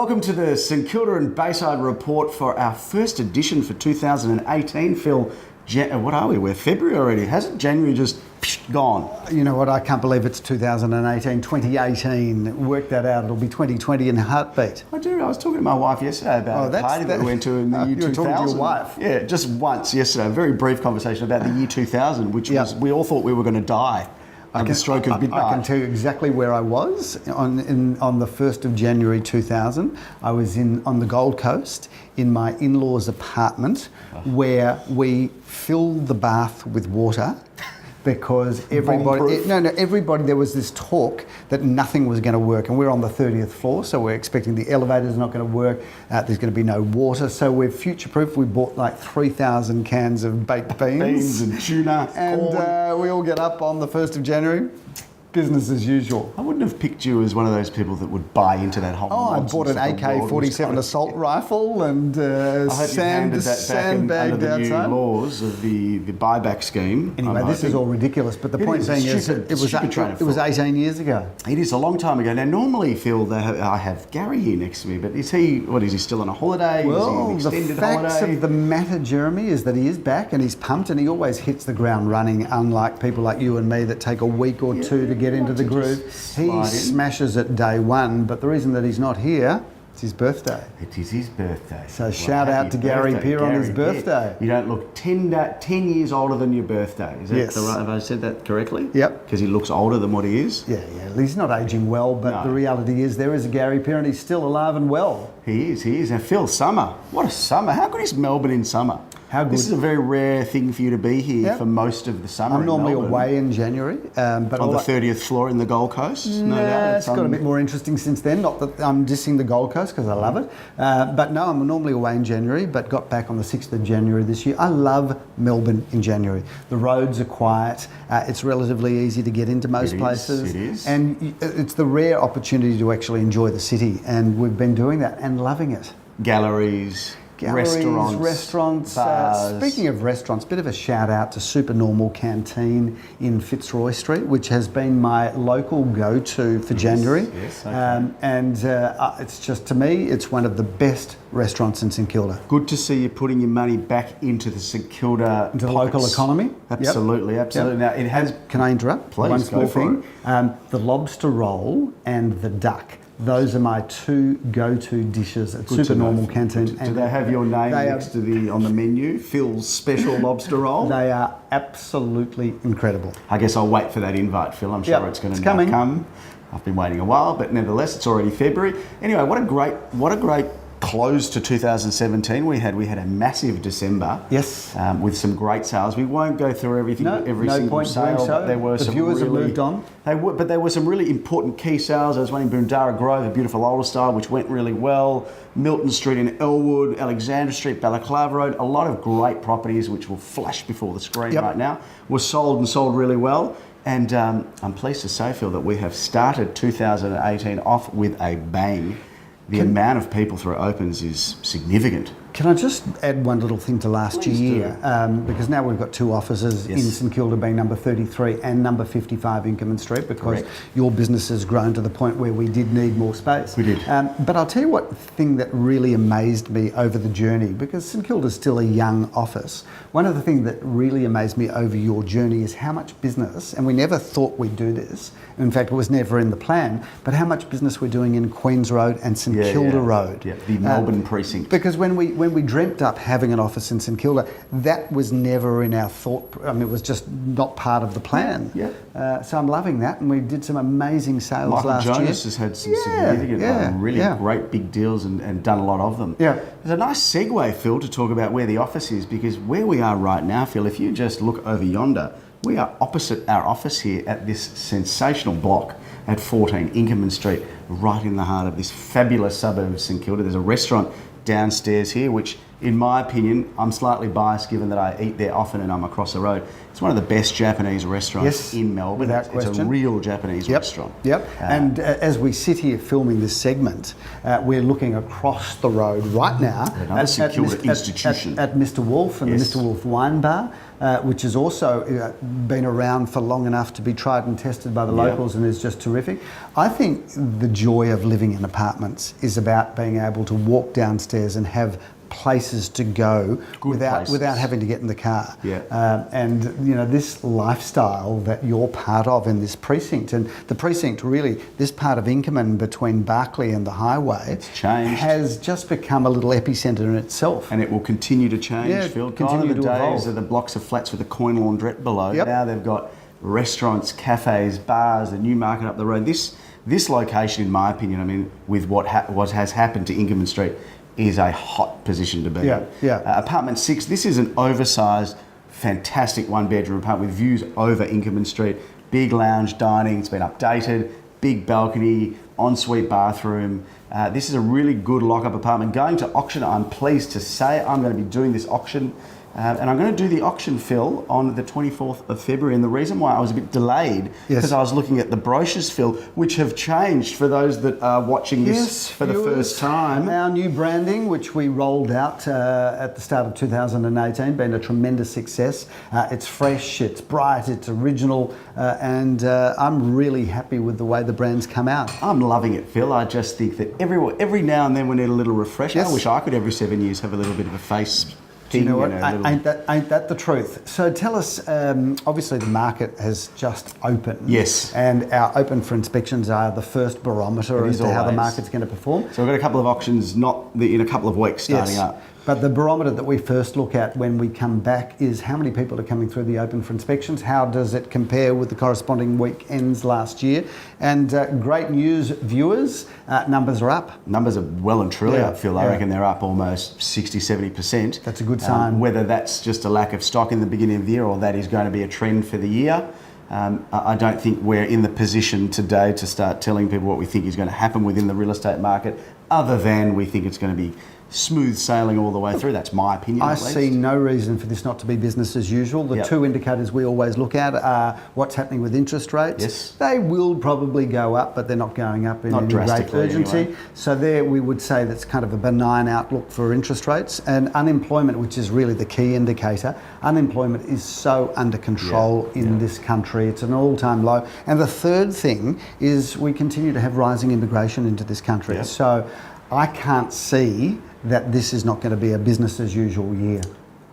Welcome to the St Kilda and Bayside Report for our first edition for 2018. Phil, what are we? We're February already. Hasn't January just gone? You know what? I can't believe it's 2018, 2018. Work that out. It'll be 2020 in a heartbeat. I do. I was talking to my wife yesterday about a party that we went to in the year 2000. You were talking to your wife? Yeah, just once yesterday. A very brief conversation about the year 2000, which was, we all thought we were going to die. The stroke of midnight. I can tell you exactly where I was on the 1st of January 2000. I was on the Gold Coast in my in-laws' apartment where we filled the bath with water because everybody, there was this talk that nothing was going to work, and we're on the 30th floor, so we're expecting the elevator's not going to work, there's going to be no water, so we're future-proof. We bought like 3,000 cans of baked beans and tuna, and we all get up on the 1st of January. Business as usual. I wouldn't have picked you as one of those people that would buy into that whole nonsense. I bought an AK-47 assault rifle and sandbagged under the new outside. laws of the buyback scheme. Anyway, this is all ridiculous, but the point being is it was 18 years ago. It is a long time ago. Now, normally, Phil, I have Gary here next to me, but is he still on a holiday? Well, is he an extended the facts holiday? of the matter, Jeremy, is that he is back and he's pumped and he always hits the ground running, unlike people like you and me that take a week or two to get into the groove. He smashes it day one, but the reason that he's not here, it's his birthday. It is his birthday. So shout out to Gary Peer on his birthday. You don't look 10 years older than your birthday. Is that yes. correct? Have I said that correctly? Yep. Because he looks older than what he is? Yeah. He's not aging well, but the reality is there is a Gary Peer and he's still alive and well. He is. And Phil, summer. What a summer. How good is Melbourne in summer? How good. This is a very rare thing for you to be here for most of the summer. I'm normally away in January. But on the 30th floor in the Gold Coast? No doubt. It's got a bit more interesting since then. Not that I'm dissing the Gold Coast because I love it. But no, I'm normally away in January, but got back on the 6th of January this year. I love Melbourne in January. The roads are quiet. It's relatively easy to get into most places. It is. And it's the rare opportunity to actually enjoy the city. And we've been doing that and loving it. Galleries, restaurants, bars. Speaking of restaurants, bit of a shout out to Supernormal Canteen in Fitzroy Street, which has been my local go-to for January. Yes, okay. It's just, to me, it's one of the best restaurants in St Kilda. Good to see you putting your money back into the St Kilda into the local economy. Absolutely. Yep. Now it has. Can I interrupt? Please, one small go for thing. The lobster roll and the duck. Those are my two go-to dishes at Supernormal Canteen. Do they have your name next to on the menu? Phil's special lobster roll? They are absolutely incredible. I guess I'll wait for that invite, Phil. I'm sure it's going to come. I've been waiting a while, but nevertheless, it's already February. Anyway, what a great close to 2017 we had a massive December. Yes. With some great sales. We won't go through everything, every single sale, but there were the some viewers really, have moved on. But there were some really important key sales. There was one in Boondara Grove, a beautiful older style, which went really well. Milton Street in Elwood, Alexandra Street, Balaclava Road, a lot of great properties which will flash before the screen right now, were sold really well. And I'm pleased to say, Phil, that we have started 2018 off with a bang. The amount of people through opens is significant. Can I just add one little thing to last year? Because now we've got two offices in St Kilda, being number 33 and number 55 Inkerman Street, because your business has grown to the point where we did need more space. We did. But I'll tell you what thing that really amazed me over the journey, because St Kilda's still a young office. One of the things that really amazed me over your journey is how much business, and we never thought we'd do this, in fact it was never in the plan, but how much business we're doing in Queens Road and St Kilda Road. Yeah, the Melbourne precinct. Because when we dreamt up having an office in St Kilda, that was never in our thought. I mean, it was just not part of the plan. So I'm loving that, and we did some amazing sales last year. Michael Jonas has had some significant, great big deals and done a lot of them. Yeah. There's a nice segue, Phil, to talk about where the office is, because where we are right now, Phil, if you just look over yonder, we are opposite our office here at this sensational block at 14 Inkerman Street, right in the heart of this fabulous suburb of St Kilda. There's a restaurant downstairs here, which in my opinion, I'm slightly biased given that I eat there often and I'm across the road. It's one of the best Japanese restaurants in Melbourne. Without question. It's a real Japanese restaurant. Yep. And as we sit here filming this segment, we're looking across the road right now Another St Kilda institution. At Mr. Wolf and the Mr. Wolf Wine Bar, which has also been around for long enough to be tried and tested by the locals and is just terrific. I think the joy of living in apartments is about being able to walk downstairs and have places to go without having to get in the car. And you know, this lifestyle that you're part of in this precinct, and the precinct really, this part of Inkerman between Barclay and the highway, has just become a little epicentre in itself. And it will continue to change, Phil. Gone are the days of the blocks of flats with a coin laundrette below. Now they've got restaurants, cafes, bars, the new market up the road. This location, in my opinion, I mean, with what has happened to Inkerman Street, is a hot position to be in. Apartment 6, this is an oversized, fantastic one-bedroom apartment with views over Inkerman Street. Big lounge dining, it's been updated, big balcony, ensuite bathroom. This is a really good lock-up apartment. Going to auction, I'm pleased to say I'm going to be doing this auction. And I'm going to do the auction, Phil, on the 24th of February. And the reason why I was a bit delayed, because I was looking at the brochures, Phil, which have changed for those that are watching this for the first time. Our new branding, which we rolled out at the start of 2018, been a tremendous success. It's fresh, it's bright, it's original, and I'm really happy with the way the brand's come out. I'm loving it, Phil. I just think that every now and then we need a little refresh. I wish I could every 7 years have a little bit of a face. You know what? Ain't that the truth? So tell us, obviously the market has just opened. Yes. And our open for inspections are the first barometer as to how the market's going to perform. So we've got a couple of auctions in a couple of weeks starting up. But the barometer that we first look at when we come back is how many people are coming through the open for inspections, how does it compare with the corresponding weekends last year, and great news, viewers, numbers are up. Numbers are well and truly up, Phil. I reckon they're up almost 60-70%. That's a good sign. Whether that's just a lack of stock in the beginning of the year or that is going to be a trend for the year, I don't think we're in the position today to start telling people what we think is going to happen within the real estate market, other than we think it's going to be smooth sailing all the way through. That's my opinion. I see no reason for this not to be business as usual. The two indicators we always look at are what's happening with interest rates. They will probably go up, but they're not going up in any great urgency. Anyway. So there we would say that's kind of a benign outlook for interest rates. And unemployment, which is really the key indicator, unemployment is so under control in this country. It's an all-time low. And the third thing is we continue to have rising immigration into this country. So I can't see that this is not going to be a business as usual year.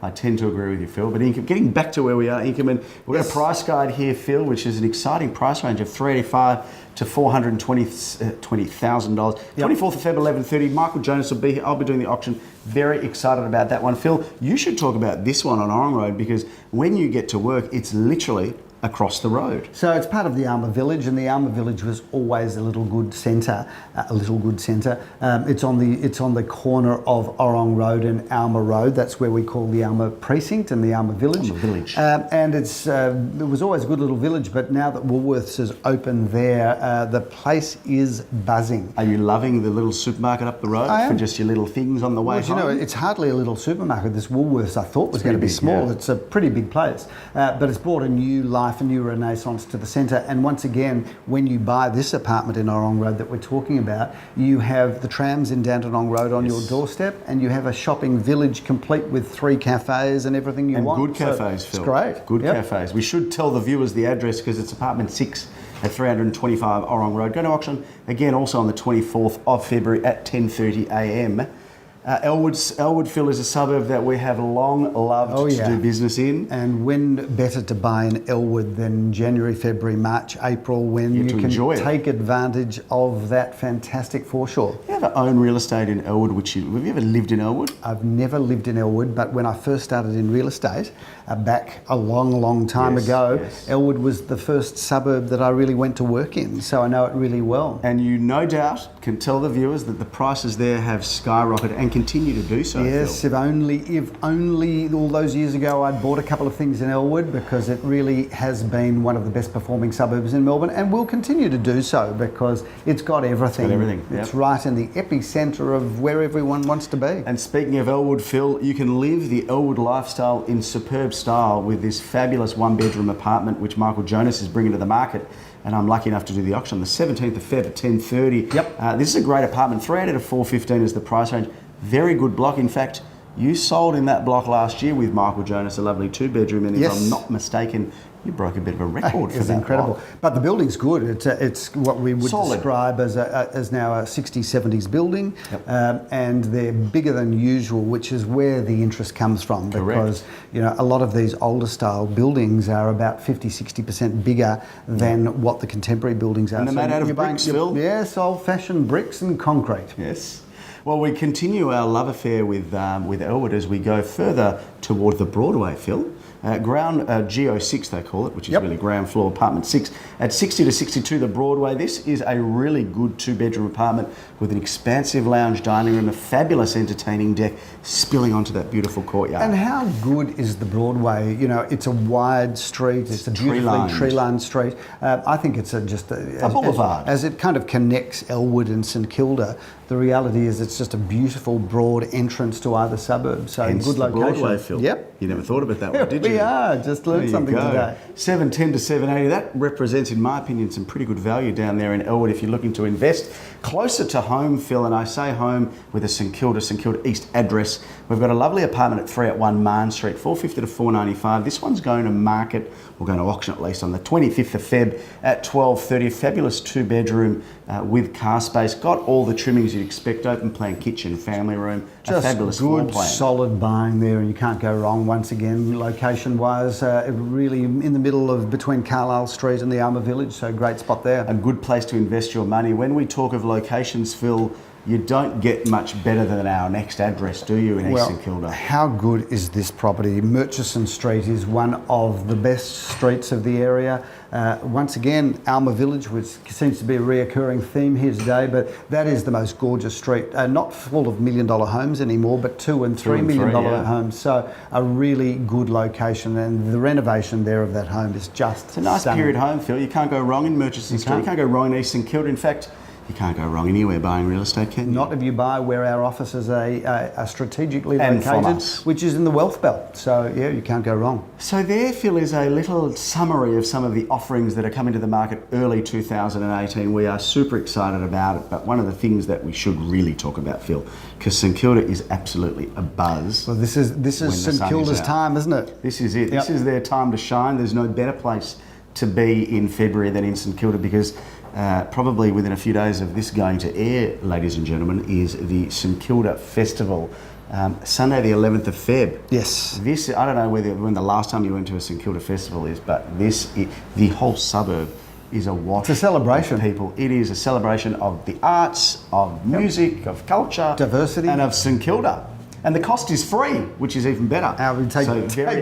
I tend to agree with you, Phil. But getting back to where we are, Inkerman, we've got a price guide here, Phil, which is an exciting price range of $385,000 to $420,000. 24th of February, 11:30. Michael Jonas will be here. I'll be doing the auction. Very excited about that one. Phil, you should talk about this one on Orong Road, because when you get to work, it's literally across the road. So it's part of the Alma Village, and the Alma Village was always a little good centre. It's on the corner of Orong Road and Alma Road. That's where we call the Alma Precinct and the Alma Village. And it was always a good little village, but now that Woolworths has opened there, the place is buzzing. Are you loving the little supermarket up the road for just your little things on the way home? You know, it's hardly a little supermarket. This Woolworths I thought was going to be small. It's a pretty big place, but it's brought a new life, a new renaissance to the centre. And once again, when you buy this apartment in Orong Road that we're talking about, you have the trams in Dandenong Road on your doorstep, and you have a shopping village complete with 3 cafes and everything you want. And good cafes, Phil. It's great. Good cafes. We should tell the viewers the address, because it's apartment 6 at 325 Orong Road. Go to auction again also on the 24th of February at 10:30 a.m. Elwood, Phil, is a suburb that we have long loved to do business in. And when better to buy in Elwood than January, February, March, April, when you can take advantage of that fantastic foreshore. You ever own real estate in Elwood? Have you ever lived in Elwood? I've never lived in Elwood, but when I first started in real estate, back a long time ago, Elwood was the first suburb that I really went to work in, so I know it really well. And you no doubt can tell the viewers that the prices there have skyrocketed and continue to do so. Yes, Phil. if only all those years ago I'd bought a couple of things in Elwood, because it really has been one of the best performing suburbs in Melbourne, and will continue to do so because it's got everything. It's got everything. It's right in the epicentre of where everyone wants to be. And speaking of Elwood, Phil, you can live the Elwood lifestyle in superb style with this fabulous one-bedroom apartment which Michael Jonas is bringing to the market. And I'm lucky enough to do the auction on the 17th of Feb at 10:30. Yep. This is a great apartment. 3 out of 415 is the price range. Very good block. In fact, you sold in that block last year with Michael Jonas, a lovely 2-bedroom, and if Yes. I'm not mistaken, you broke a bit of a record for It's that incredible. block. But the building's good. It's what we would Solid. describe as now a 60s, 70s building. And they're bigger than usual, which is where the interest comes from. Correct. Because, a lot of these older style buildings are about 50, 60% bigger than what the contemporary buildings are. And they're made out of you're buying- bricks, Phil. Yes, old-fashioned bricks and concrete. Yes. Well, we continue our love affair with Elwood as we go further toward the Broadway, Phil. Ground GO6 they call it, which is really ground floor apartment 6 at 60 to 62 the Broadway. This is a really good 2-bedroom apartment with an expansive lounge dining room, a fabulous entertaining deck spilling onto that beautiful courtyard. And how good is the Broadway? It's a wide street. It's a beautifully tree-lined street. I think it's just a boulevard. As it kind of connects Elwood and St Kilda, the reality is it's just a beautiful broad entrance to either suburb. So Hence good the location. Broadway, Phil. Yep. You never thought about that one, did you? We are. Just learned something today. 710 to 780. That represents, in my opinion, some pretty good value down there in Elwood if you're looking to invest closer to home, Phil. And I say home with a St Kilda East address. We've got a lovely apartment at 381 Marn Street, 450 to 495. This one's going to market, or going to auction at least, on the 25th of Feb at 12:30. A fabulous 2-bedroom with car space. Got all the trimmings you'd expect: open plan kitchen, family room, a Just fabulous floor good, plan. solid buying there, and you can't go wrong. Once again, location-wise, really in the middle of between Carlisle Street and the Armour Village, so great spot there. A good place to invest your money. When we talk of locations, Phil, you don't get much better than our next address, do you, in East St Kilda? How good is this property? Murchison Street is one of the best streets of the area. Once again, Alma Village, which seems to be a reoccurring theme here today, but that is the most gorgeous street. Not full of $1 million homes anymore, but $2 and $3 million homes. So a really good location, and the renovation there of that home is just It's a nice stunning. period home, Phil. You can't go wrong in Murchison Street. You can't go wrong in East St Kilda. In fact, you can't go wrong anywhere buying real estate, can you? Not if you buy where our offices are strategically And from located, us. which is in the Wealth Belt. So yeah, you can't go wrong. So there, Phil, is a little summary of some of the offerings that are coming to the market early 2018. We are super excited about it, but one of the things that we should really talk about, Phil, because St Kilda is absolutely abuzz. Well, this is when the St sun is Kilda's out. time, isn't it? This is it. Yep. This is their time to shine. There's no better place to be in February than in St Kilda, because probably within a few days of this going to air, ladies and gentlemen, is the St Kilda Festival. Sunday the 11th of Feb. Yes. This, I don't know when the last time you went to a St Kilda festival is, but the whole suburb is awash. It's a celebration. Of people. It is a celebration of the arts, of music, of culture, Diversity. and of St Kilda. And the cost is free, which is even better. We'll take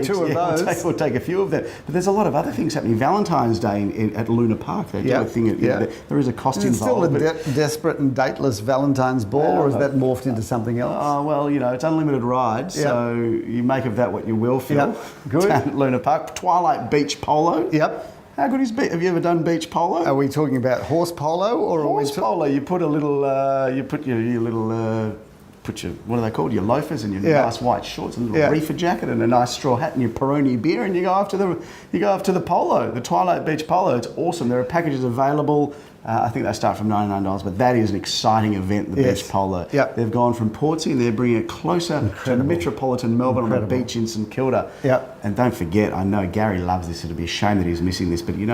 two of those. We'll take a few of them. But there's a lot of other things happening. Valentine's Day at Luna Park. They do a thing. There is a cost Is it still involved. a desperate and dateless Valentine's ball, or is that morphed into something else? Oh, well, it's unlimited rides, so you make of that what you will, Phil. Yep. Good. Down at Luna Park. Twilight Beach Polo. Yep. How good is beach? Have you ever done beach polo? Are we talking about horse polo, or Horse polo. You put a little, put your, what are they called? Your loafers and your nice white shorts and a little reefer jacket and a nice straw hat and your Peroni beer, and you go after the polo, the Twilight Beach Polo. It's awesome. There are packages available. I think they start from $99, but that is an exciting event, the beach polo. Yep. They've gone from Portsea and they're bringing it closer to metropolitan Melbourne on the beach in St Kilda. Yep. And don't forget, I know Gary loves this. It'd be a shame that he's missing this, but he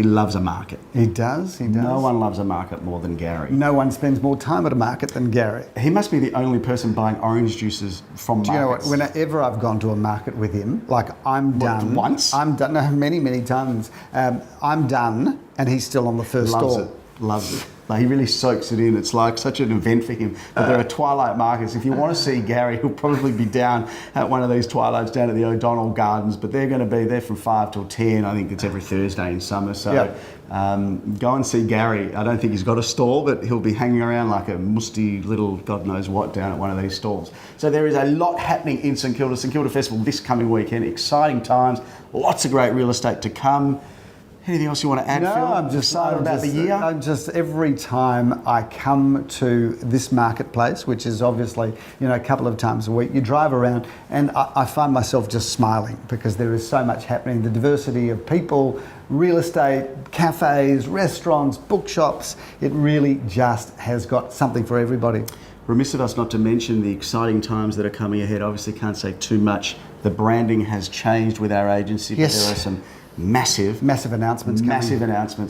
loves a market. He does. No one loves a market more than Gary. No one spends more time at a market than Gary. He must be the only person buying orange juices from markets. Do you know what? Whenever I've gone to a market with him, like I'm done. Once? I'm done. No, many times. I'm done, and he's still on the first Loves stall. it. Loves it. Like, he really soaks it in. It's like such an event for him. But there are twilight markets. If you want to see Gary, he'll probably be down at one of these twilights down at the O'Donnell Gardens. But they're going to be there from 5 till 10. I think it's every Thursday in summer. So go and see Gary. I don't think he's got a stall, but he'll be hanging around like a musty little God knows what down at one of these stalls. So there is a lot happening in St Kilda. St Kilda Festival this coming weekend. Exciting times. Lots of great real estate to come. Anything else you want to add, Phil? I'm just excited about the year. I'm just every time I come to this marketplace, which is obviously a couple of times a week, you drive around and I find myself just smiling because there is so much happening. The diversity of people, real estate, cafes, restaurants, bookshops. It really just has got something for everybody. Remiss of us not to mention the exciting times that are coming ahead. Obviously, can't say too much. The branding has changed with our agency, but there are some massive announcements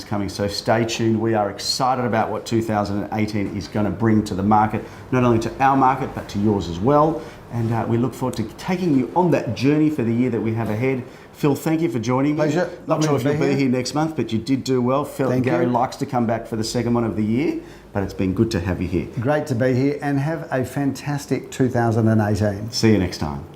coming. So stay tuned. We are excited about what 2018 is going to bring to the market, not only to our market but to yours as well. And we look forward to taking you on that journey for the year that we have ahead. Phil, thank you for joining me. Pleasure. Not sure if you'll be here next month, but you did do well. Phil, Gary likes to come back for the second one of the year, but it's been good to have you here. Great to be here and have a fantastic 2018. See you next time.